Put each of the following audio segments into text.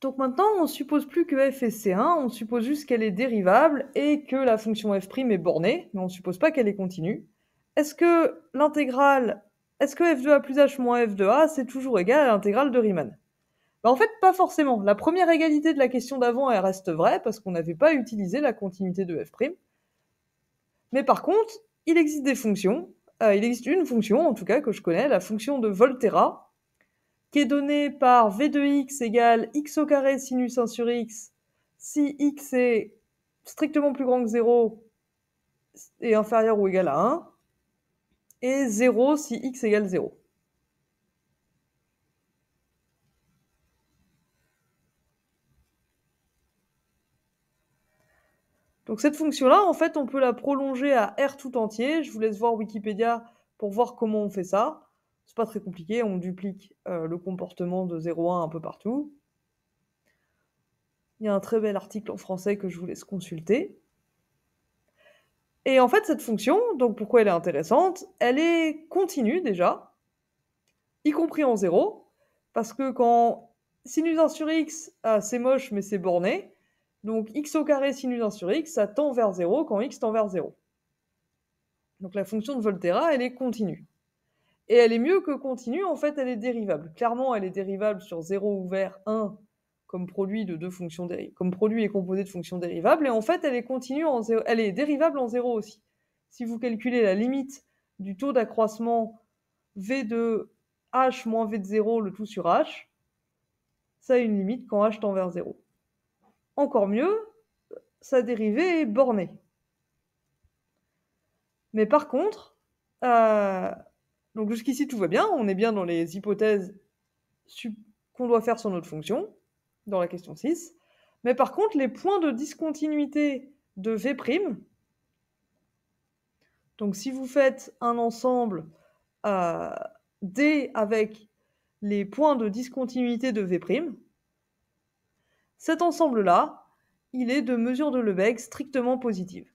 Donc maintenant, on suppose plus que f est C1, on suppose juste qu'elle est dérivable et que la fonction f' est bornée, mais on suppose pas qu'elle est continue. Est-ce que l'intégrale, est-ce que f de a plus h moins f de a, c'est toujours égal à l'intégrale de Riemann? Bah en fait, pas forcément. La première égalité de la question d'avant, elle reste vraie, parce qu'on n'avait pas utilisé la continuité de f'. Mais par contre, il existe des fonctions, il existe une fonction, en tout cas, que je connais, la fonction de Volterra, qui est donnée par v de x égale x au carré sinus 1 sur x, si x est strictement plus grand que 0 et inférieur ou égal à 1, et 0 si x égale 0. Donc cette fonction-là, en fait, on peut la prolonger à R tout entier. Je vous laisse voir Wikipédia pour voir comment on fait ça. C'est pas très compliqué, on duplique le comportement de 0, 1 un peu partout. Il y a un très bel article en français que je vous laisse consulter. Et en fait, cette fonction, donc pourquoi elle est intéressante, elle est continue déjà, y compris en 0, parce que quand sinus 1 sur x, c'est moche mais c'est borné, donc x au carré sinus 1 sur x, ça tend vers 0 quand x tend vers 0. Donc la fonction de Volterra, elle est continue. Et elle est mieux que continue, en fait, elle est dérivable. Clairement, elle est dérivable sur 0 ouvert 1 comme produit de deux fonctions dérivées, comme produit est composé de fonctions dérivables, et en fait, elle est continue en 0, elle est dérivable en 0 aussi. Si vous calculez la limite du taux d'accroissement v de h moins v de 0, le tout sur h, ça a une limite quand h tend vers 0. Encore mieux, sa dérivée est bornée. Mais par contre, donc jusqu'ici tout va bien, on est bien dans les hypothèses qu'on doit faire sur notre fonction, dans la question 6. Mais par contre, les points de discontinuité de V', donc si vous faites un ensemble D avec les points de discontinuité de V', cet ensemble-là, il est de mesure de Lebesgue strictement positive.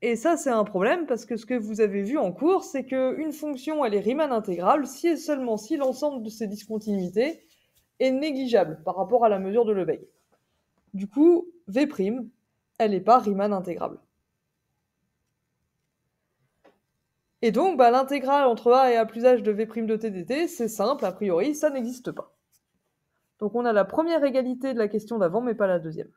Et ça, c'est un problème parce que ce que vous avez vu en cours, c'est qu'une fonction, elle est Riemann intégrable si et seulement si l'ensemble de ses discontinuités est négligeable par rapport à la mesure de Lebesgue. Du coup, V', elle n'est pas Riemann intégrable. Et donc, l'intégrale entre a et a plus h de V' de t dt, c'est simple, a priori, ça n'existe pas. Donc on a la première égalité de la question d'avant, mais pas la deuxième.